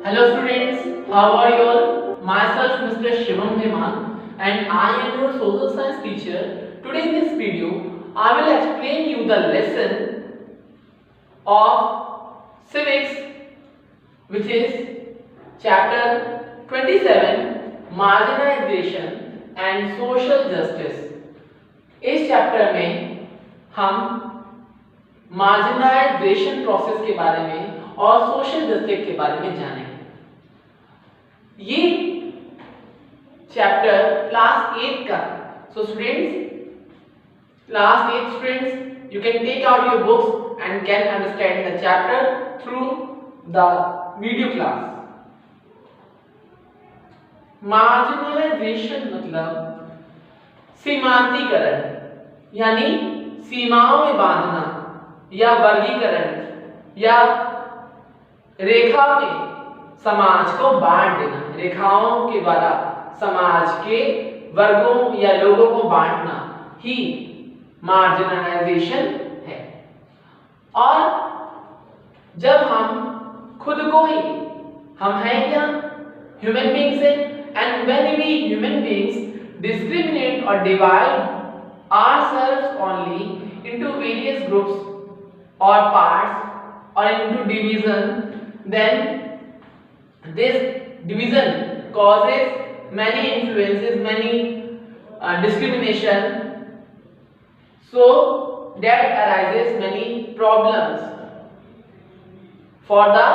Hello students, how are you all? Myself Mr. Shivam Dhiman and I am your social science teacher. Today in this video, I will explain you the lesson of civics, which is chapter 27, marginalization and social justice. इस chapter में हम marginalisation process के बारे में और social justice के बारे में जानेंगे। ये चैप्टर क्लास 8 का, so students, class 8 students, you can take out your books and can understand the chapter through the video class. Marginalisation मतलब सीमांतीकरण, यानी सीमाओं में बांधना या वर्गीकरण या रेखा में समाज को बांट देना। रेखाओं के द्वारा समाज के वर्गों या लोगों को बांटना ही मार्जिनलाइजेशन है। और जब हम खुद को ही, हम हैं क्या, ह्यूमन बीइंग्स हैं, and when we human beings discriminate or divide ourselves only into various groups or parts or into division, then this division causes many influences, many discrimination, so that arises many problems for the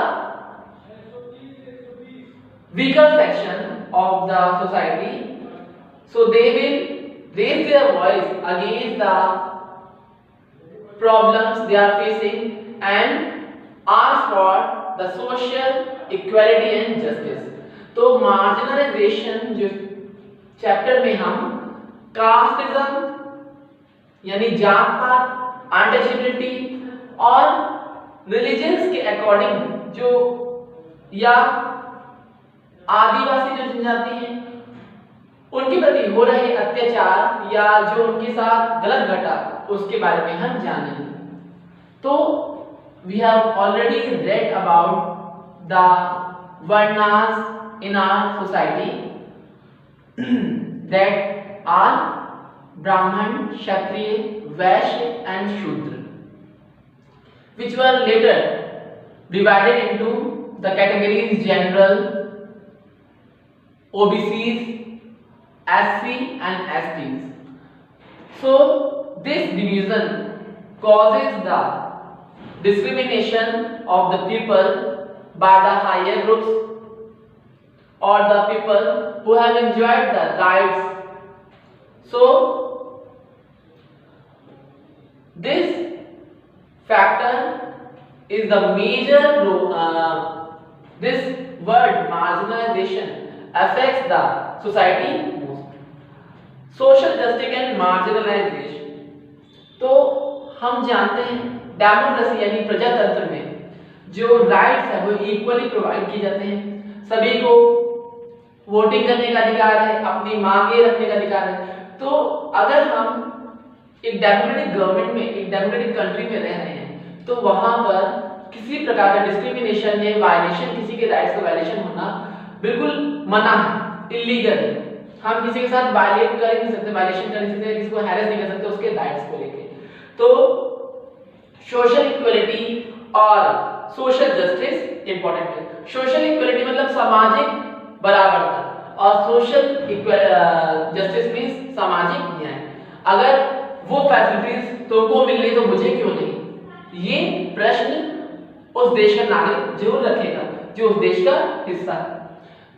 weaker section of the society. So they will raise their voice against the problems they are facing and ask for the social equality and justice. तो marginalization जो chapter में हम casteism यानी जात पात, untouchability और religions के according जो या आदिवासी जो जनजाति हैं उनके प्रति हो रहे अत्याचार या जो उनके साथ गलत घटा उसके बारे में हम जानेंगे। तो we have already read about the varnas in our society that are Brahmin, Kshatriya, Vysya and शूद्र, which were later divided into the categories general, OBCs, SC and STs. So this division causes the discrimination of the people by the higher groups or the people who have enjoyed the rights. So this factor is the major this word marginalization affects the society most. Social justice and marginalisation, तो हम जानते हैं democracy यानी प्रजातंत्र में जो rights है वो इक्वली प्रोवाइड किए जाते हैं। सभी को वोटिंग करने का अधिकार है, अपनी मांगे रखने का अधिकार है। तो अगर हम एक डेमोक्रेटिक गवर्नमेंट में, एक डेमोक्रेटिक कंट्री में रह रहे हैं तो वहां पर किसी प्रकार का डिस्क्रिमिनेशन या वायलेशन, किसी के राइट्स का वायलेशन होना बिल्कुल मना है, इलीगल है। हम किसी के साथ वायलेट कर नहीं सकते, वायलेशन कर नहीं सकते, किसी को हैरेस नहीं कर सकते उसके राइट्स को लेके। तो सोशल इक्वलिटी और सोशल जस्टिस इंपॉर्टेंट है। सोशल इक्वलिटी मतलब सामाजिक बराबरता और सोशल जस्टिस मींस सामाजिक न्याय। अगर वो फैसिलिटीज तुमको मिल रही तो मुझे क्यों नहीं, ये प्रश्न उस देश का नागरिक जरूर रखेगा जो उस देश का हिस्सा है।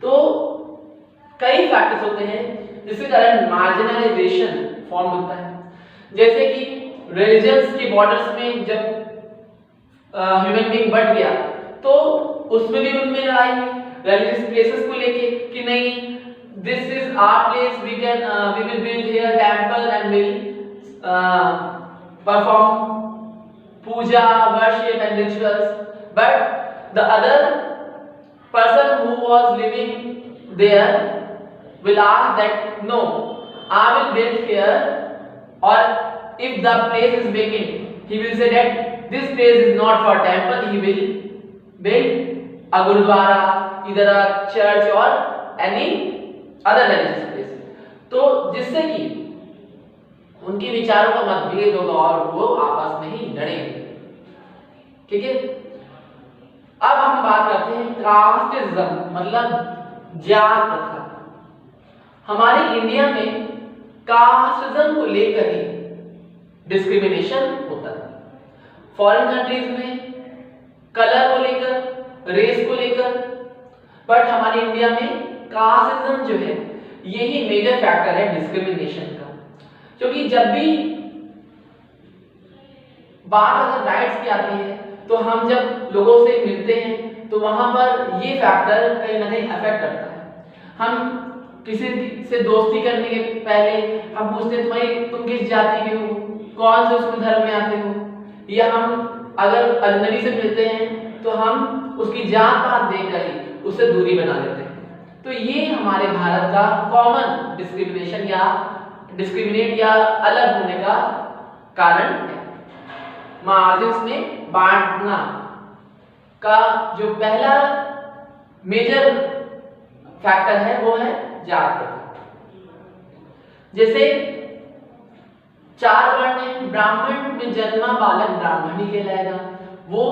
तो कई फैक्टर्स होते हैं जिसके कारण मार्जिनलाइजेशन फॉर्म होता है, जैसे कि रिलीजन्स के बॉर्डर्स में जब ह्यूमन बीइंग बढ़ गया तो उसमें भी उनमें लड़ाई हुई रिलीजियस प्लेसेस को लेके कि नहीं, this is our place, we will build here temple and will perform puja, worship and rituals, but the other person who was living there will ask that no, I will build here, or if the place is vacant he will say that this place is not for temple, he will build a gurudwara, इधर अ church और any other religious place, तो जिससे कि उनके विचारों का मतभेद होगा और वो आपस में ही लड़ेंगे। ठीक है, अब हम बात करते हैं कास्टिज्म मतलब जात प्रथा। हमारे इंडिया में कास्टिज्म को लेकर ही डिस्क्रिमिनेशन होता है। फॉरेन कंट्रीज में कलर को लेकर, रेस को लेकर, बट हमारे इंडिया में कास्टिज्म जो है यही मेजर फैक्टर है डिस्क्रिमिनेशन का। क्योंकि जब भी बात अगर राइट्स की आती है तो हम जब लोगों से मिलते हैं तो वहां पर ये फैक्टर कहीं ना कहीं अफेक्ट करता है। हम किसी से दोस्ती करने के पहले हम पूछते हैं भाई तुम किस जाति के हो, कौन से उसमें धर्म में आते हो, या हम अगर अजनबी से मिलते हैं तो हम उसकी जात पात देखकर ही उससे दूरी बना लेते हैं। तो ये हमारे भारत का कॉमन डिस्क्रिमिनेशन या डिस्क्रिमिनेट या अलग होने का कारण है। मार्जिन्स में बांटना का जो पहला मेजर फैक्टर है वो है जात प्रथा। जैसे 4 वर्ण है, ब्राह्मण में जन्मा बालक ब्राह्मण ही कहलाएगा, वो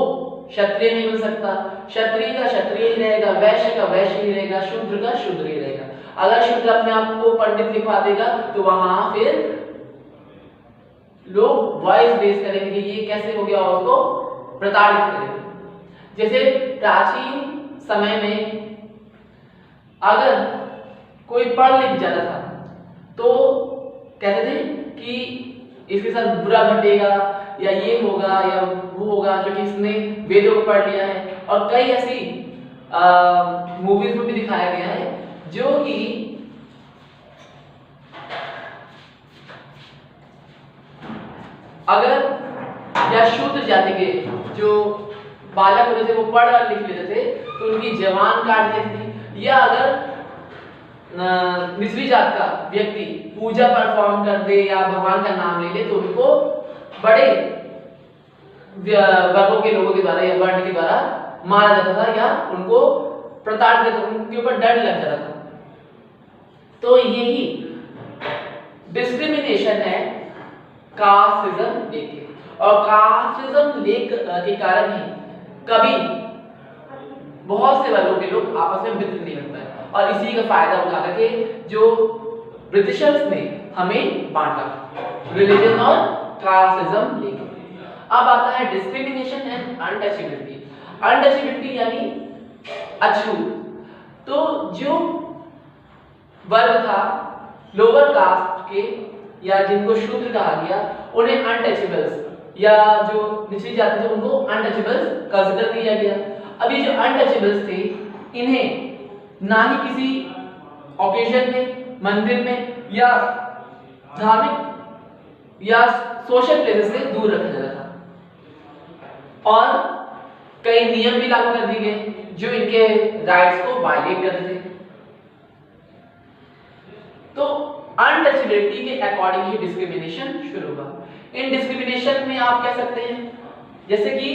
क्षत्रिय नहीं बन सकता, क्षत्रिय का क्षत्रिय ही रहेगा, वैश्य का वैश्य ही रहेगा, शूद्र का शूद्र ही रहेगा। अगर शूद्र अपने आप को पंडित लिखवा देगा तो वहां फिर लोग वॉइस बेस करेंगे कि ये कैसे हो गया और उसको प्रताड़ित करेंगे। जैसे प्राचीन समय में अगर कोई पढ़ लिख जाता था तो कहते थे कि इसके साथ बुरा घटेगा या ये होगा या वो होगा क्योंकि इसने वेदों को पढ़ लिया है। और कई ऐसी मूवीज में भी दिखाया गया है जो कि अगर या शूद्र जाति के जो बालक होते थे वो पढ़ और लिख लेते थे तो उनकी जवान काट देती थी, या अगर निचली जात का व्यक्ति पूजा परफॉर्म कर दे या भगवान का नाम ले ले तो उनको बड़े वर्गों के लोगों के द्वारा या वर्ण के द्वारा मारा जाता था या उनको प्रताड़ित, उनके ऊपर डर लग जाता था। तो यही डिस्क्रिमिनेशन है कास्टिज्म लेके, और कास्टिज्म के कारण ही कभी बहुत से वर्गों के लोग आपस में मित्र नहीं बन पाए, और इसी का फायदा उठा करके जो ब्रिटिशर्स ने हमें बांटा रिलीजन और कास्टिज्म लेके। अब आता है डिस्क्रिमिनेशन एंड अनटचेबिलिटी। अनटचेबिलिटी यानी अछूत। तो जो वर्ग था लोअर कास्ट के या जिनको शूद्र कहा गया उन्हें अनटचेबल्स या जो निचली जाति थे उनको अनटचेबल्स कंसीडर किया गया। अब ये जो अनटचेबल्स थे इन्हें ना ही किसी ओकेजन में, मंदिर में या धार्मिक या सोशल प्लेसेस से दूर रखा जाता था, और कई नियम भी लागू कर दिए गए जो इनके राइट्स को वायलेट करते थे। तो अनटचेबिलिटी के अकॉर्डिंग ही डिस्क्रिमिनेशन शुरू हुआ। इन डिस्क्रिमिनेशन में आप कह सकते हैं जैसे कि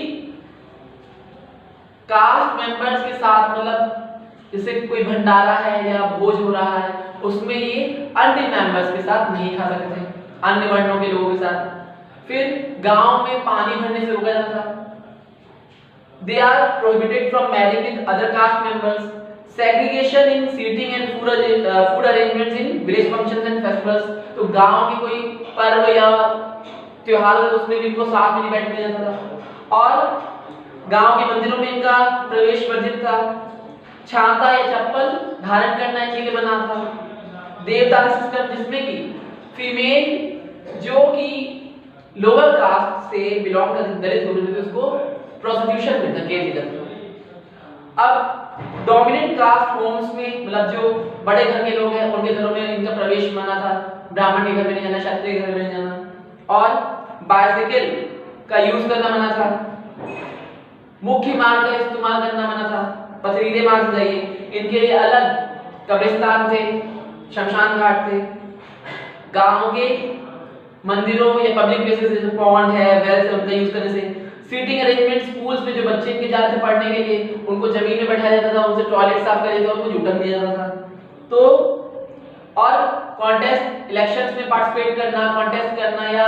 कास्ट मेंबर्स के साथ, मतलब जैसे कोई भंडारा है या भोज हो रहा है उसमें ये अन्य मेंबर्स के साथ नहीं खा सकते, अन्य वर्णों के लोगों के साथ। फिर गांव में पानी भरने से रोका जाता था। They are prohibited from marrying with other caste members. Segregation in seating and food arrangements in village functions and festivals. तो गांव की कोई पर्व या त्योहार हो उसमें भी इनको साथ में नहीं बैठने दिया जाता था, और गांव के मंदिरों में इनका प्रवेश वर्जित था। छाता या चप्पल धारण करना इनके लिए मना था। देवता सिस्टम जिसमें कि फीमेल जो कि लोअर कास्ट से बिलोंग करती दलित होती थी उसको प्रोस्टिट्यूशन में धकेल दिया जाता। अब डोमिनेंट कास्ट होम्स में, मतलब जो बड़े घर के लोग हैं उनके घरों में इनका प्रवेश मना था, ब्राह्मण के घर में नहीं जाना, क्षत्रिय के घर में नहीं जाना, और बाइसिकल का यूज करना मना था, मुख्य मार्ग का इस्तेमाल करना मना था, पथरीले मार्ग जाइए, इनके लिए अलग कब्रिस्तान थे, शमशान घाट थे। गांव के मंदिरों या पब्लिक प्लेसेस जैसे पॉन्ड है, वेल्स है, उनका यूज करने से सीटिंग अरेंजमेंट, स्कूल्स में जो बच्चे इनके जाते थे पढ़ने के लिए उनको जमीन में बैठाया जाता था, उनसे टॉयलेट साफ कराया जाता था, उनको जूठन दिया जाता था। तो और कॉन्टेस्ट इलेक्शंस में पार्टिसिपेट करना, कॉन्टेस्ट करना या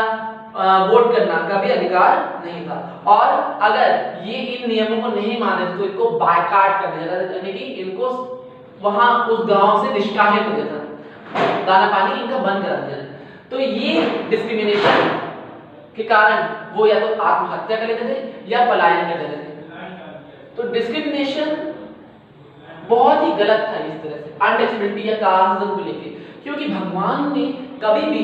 वोट करना का भी अधिकार नहीं था। और अगर ये इन नियमों को नहीं माने तो इनको बायकॉट कर दिया जाता था, यानी कि इनको वहां उस गांव से निष्कासित कर दिया था, दाना पानी इनका बंद करा दिया। तो ये डिस्क्रिमिनेशन के कारण वो या तो आत्महत्या कर लेते थे या पलायन कर लेते थे। तो डिस्क्रिमिनेशन बहुत ही गलत था इस तरह से अनटचेबिलिटी या कास्टिज्म को लेके, क्योंकि भगवान ने कभी भी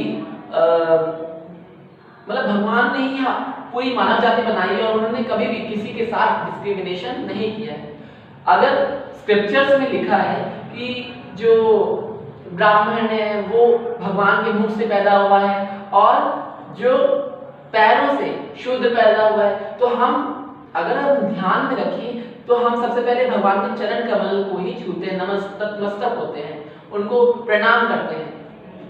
मतलब भगवान ने ही पूरी मानव जाति बनाई है और उन्होंने कभी भी किसी के साथ डिस्क्रिमिनेशन नहीं किया है। अगर स्क्रिप्चर्स में लिखा है कि जो ब्राह्मण है वो भगवान के मुख से पैदा हुआ है और जो पैरों से शुद्ध पैदा हुआ है, तो हम अगर हम ध्यान में रखें तो हम सबसे पहले भगवान के चरण कमल को ही छूते हैं, नतमस्तक होते हैं, उनको प्रणाम करते हैं।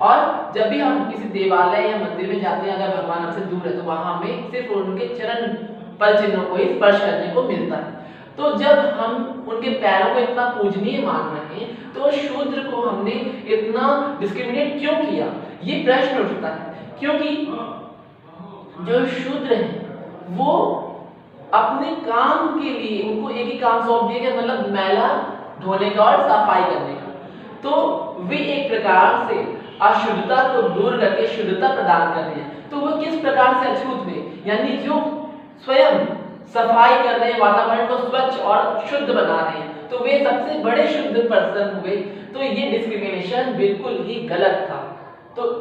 और जब भी हम किसी देवालय या मंदिर में जाते हैं, अगर भगवान हमसे दूर है तो वहां हमें सिर्फ उनके चरण पर चिन्हों को ही स्पर्श करने को मिलता है। तो जब हम उनके पैरों को इतना पूजनीय मान रहे हैं तो शूद्र को हमने इतना डिस्क्रिमिनेट क्यों किया, ये प्रश्न उठता है। क्योंकि जो शूद्र हैं वो अपने काम के लिए उनको एक ही काम सौंप दिया गया, मतलब मैला धोने का और सफाई करने का। तो वे एक प्रकार से अशुद्धता को दूर करके शुद्धता प्रदान कर रहे हैं। तो वो किस प्रकार से अछूत हुए, यानी जो स्वयं सफाई कर रहे हैं, वातावरण को स्वच्छ और शुद्ध बना रहे हैं, तो वे सबसे बड़े शुद्ध पर्सन हुए। तो ये डिस्क्रिमिनेशन बिल्कुल ही गलत था। तो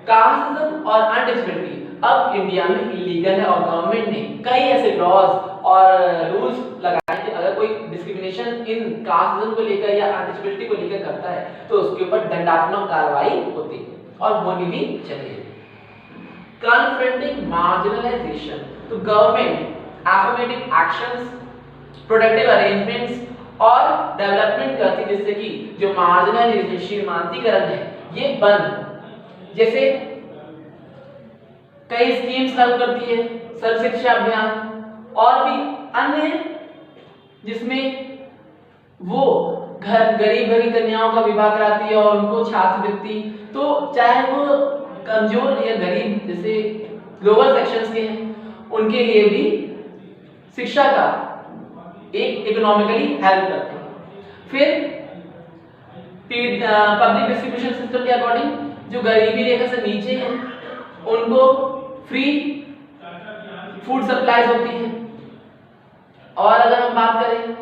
कास्टिज्म और अनटचेबिलिटी अब इंडिया में इलीगल है और गवर्नमेंट ने कई ऐसे लॉज और रूल्स लगाए कि अगर कोई डिस्क्रिमिनेशन इन कास्टिज्म को लेकर या अनटचेबिलिटी को लेकर करता है तो उसके ऊपर दंडात्मक कार्रवाई होती है और होनी भी चाहिए। कन्फ्रंटिंग मार्जिनलाइजेशन, तो government affirmative actions, protective arrangements और डेवलपमेंट करती है जिससे कि जो मार्जिनलाइजेशन सीमांतीकरण है ये बंद। जैसे कई स्कीम्स लागू करती है, सर्व शिक्षा अभियान और भी अन्य, जिसमें वो गरीब घरी कन्याओं का विवाह कराती है और उनको छात्रवृत्ति, तो चाहे वो कमजोर या गरीब जैसे लोअर सेक्शंस के हैं उनके लिए भी शिक्षा का एक इकोनॉमिकली हेल्प करते हैं। फिर पब्लिक डिस्ट्रीब्यूशन सिस्टम के अकॉर्डिंग जो गरीबी रेखा से नीचे हैं उनको फ्री फूड सप्लाईज होती है। और अगर हम बात करें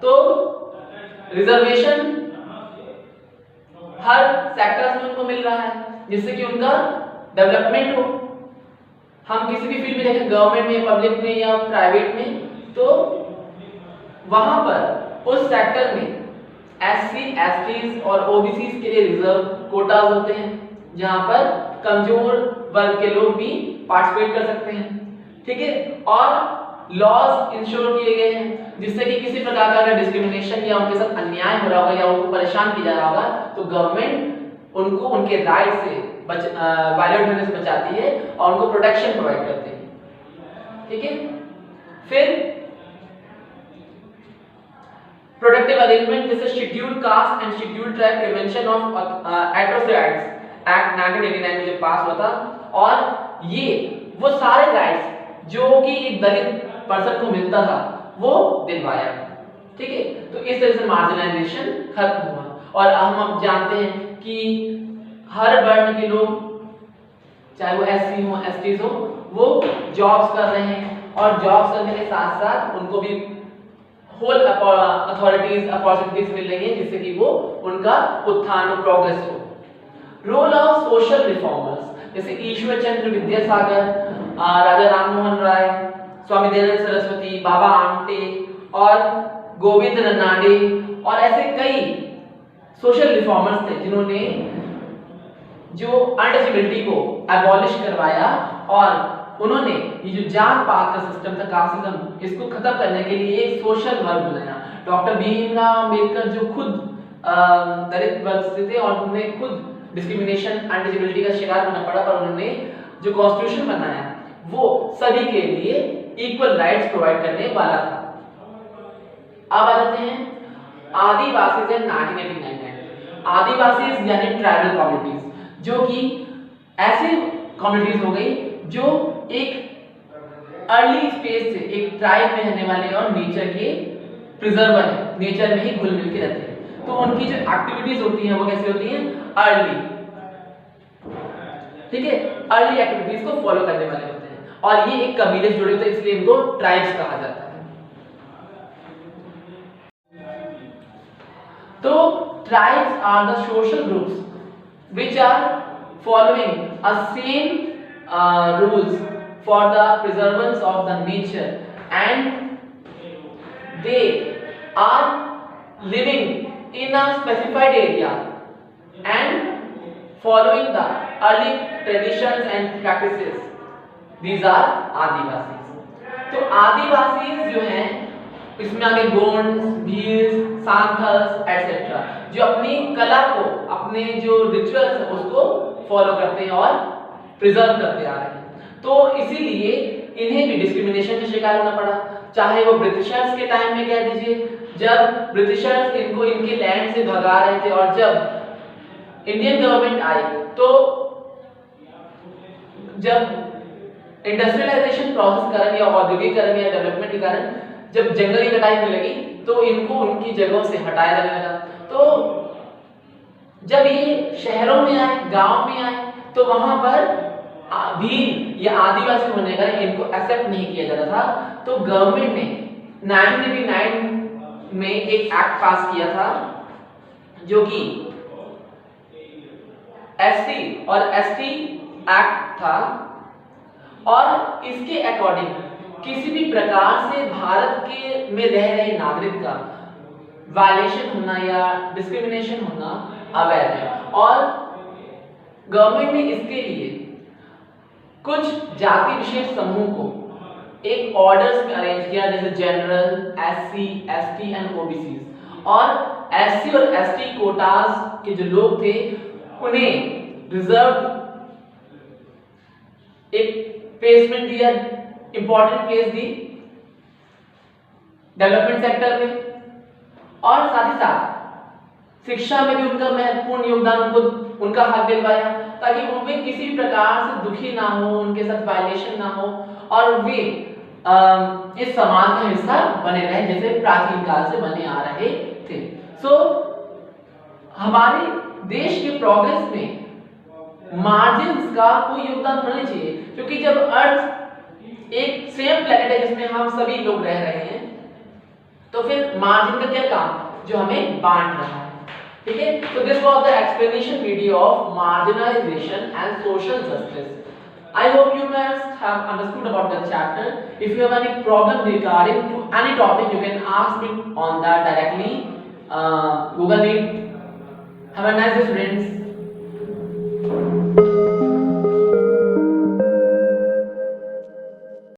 तो रिजर्वेशन हर सेक्टर्स में उनको मिल रहा है जिससे कि उनका डेवलपमेंट हो। हम किसी भी फील्ड में देखें, गवर्नमेंट में, पब्लिक में या प्राइवेट में, तो वहां पर उस सेक्टर में एससी, एसटीज और ओबीसीज के लिए रिजर्व कोटाज होते हैं जहां पर कमजोर वर्ग के लोग भी पार्टिसिपेट कर सकते हैं। ठीक है, और लॉज इंश्योर किए गए हैं जिससे कि किसी प्रकार का अगर डिस्क्रिमिनेशन या उनके साथ अन्याय हो रहा होगा या उनको परेशान किया जा रहा होगा तो गवर्नमेंट उनको उनके राइट से वायलेट होने से बचाती है और उनको प्रोटेक्शन प्रोवाइड करती है। ठीक है, फिर प्रोटेक्टिव अरेंजमेंट जैसे scheduled caste and scheduled tribe prevention of atrocities act 1989 में जो पास हुआ था, और ये वो सारे राइट्स जो कि एक दलित पर्सन को मिलता था वो दिलवाया। ठीक है, तो इस तरह से मार्जिनलाइजेशन खत्म हुआ। और हम जानते हैं कि हर वर्ण के लोग चाहे वो एससी हो, एसटीज हो, वो जॉब्स कर रहे हैं और जॉब्स करने के साथ साथ उनको भी होल अथॉरिटीज अपॉर्चुनिटीज मिल रही है जिससे कि वो उनका उत्थान और प्रोग्रेस हो। रोल ऑफ सोशल रिफॉर्मर्स जैसे ईश्वर चंद्र विद्यासागर, राजा राममोहन राय, स्वामी दयानंद सरस्वती, बाबा आमटे और गोविंद रनाडे और ऐसे कई सोशल रिफॉर्मर्स थे जिन्होंने जो अनटचेबिलिटी को एबॉलिश करवाया और उन्होंने ये जो जात पात का सिस्टम था, कास्टिज्म, इसको खत्म करने के लिए एक सोशल वर्ग बनाया। डॉक्टर भीमराव अंबेडकर जो खुद दलित वर्ग से थे और उन्होंने खुद डिस्क्रिमिनेशन अनटचेबिलिटी का शिकार होना पड़ा, पर उन्होंने जो कॉन्स्टिट्यूशन बनाया वो सभी के लिए इक्वल राइट्स प्रोवाइड करने वाला था। अब आ जाते हैं आदिवासीज इन 1989। आदिवासीज यानी ट्राइबल कम्युनिटीज, जो कि ऐसे कम्युनिटीज हो गई जो एक अर्ली स्टेज से एक ट्राइब में रहने वाले और नेचर के प्रिजर्वर है, नेचर में ही घुल मिल के रहते हैं। तो उनकी जो एक्टिविटीज होती हैं वो कैसे होती हैं? अर्ली, ठीक है, अर्ली एक्टिविटीज को फॉलो करने वाले होते हैं और ये एक कबीले से जुड़े होते हैं, इसलिए इनको ट्राइब्स कहा जाता है। तो tribes are the social groups which are following a same rules for the preservance of the nature, and they are living in a specified area and following the early traditions and practices. These are आदिवासी। तो आदिवासी जो हैं इसमें आगे Gond, Bhil, Santhals etcetera, जो अपनी कला को, अपने जो रिचुअल्स है उसको फॉलो करते हैं और प्रिजर्व करते आ रहे हैं। तो इसीलिए इन्हें भी डिस्क्रिमिनेशन का शिकार होना पड़ा, चाहे वो ब्रिटिशर्स के टाइम में कह दीजिए, जब ब्रिटिशर्स इनको इनके लैंड से भगा रहे थे और जब इंडियन गवर्नमेंट आई, तो जब इंडस्ट्रियलाइजेशन प्रोसेस के कारण या औद्योगिकरण या डेवलपमेंट के कारण जब जंगल की कटाई होने लगी तो इनको उनकी जगहों से हटाया जाने लगा। तो जब ये शहरों में आए, गांव में आए, तो वहां पर भील या आदिवासी होने का इनको एक्सेप्ट नहीं किया जाता था। तो गवर्नमेंट ने 1989 में एक एक्ट पास किया था जो कि एससी और एसटी एक्ट था, और इसके अकॉर्डिंग किसी भी प्रकार से भारत के में रह रहे नागरिक का वायलेशन होना या डिस्क्रिमिनेशन होना अवैध है। और गवर्नमेंट ने इसके लिए कुछ जाति विशेष समूह को एक ऑर्डर्स में अरेंज किया, जैसे general, SC, ST and OBC. और एससी और एसटी कोटास के जो लोग थे उन्हें रिजर्व एक प्लेसमेंट दिया, इंपॉर्टेंट प्लेस दी डेवलपमेंट सेक्टर में, और साथ ही साथ शिक्षा में भी उनका महत्वपूर्ण योगदान, उनको उनका हक दिलवाया ताकि वे किसी भी प्रकार से दुखी ना हो, उनके साथ वायलेशन ना हो और वे इस समाज का हिस्सा बने रहे जैसे प्राचीन काल से बने आ रहे थे। सो हमारे देश के प्रोग्रेस में मार्जिन्स का कोई योगदान होना चाहिए, क्योंकि जब अर्थ एक सेम प्लेनेट है जिसमें हम सभी लोग रह रहे हैं, तो फिर मार्जिन का क्या काम जो हमें बांट रहा है। ठीक है, तो this was the explanation video of marginalisation and social justice. I hope you must have understood about the chapter. If you have any problem regarding to any topic, you can ask me on that directly. Google Meet. Have a nice day, friends.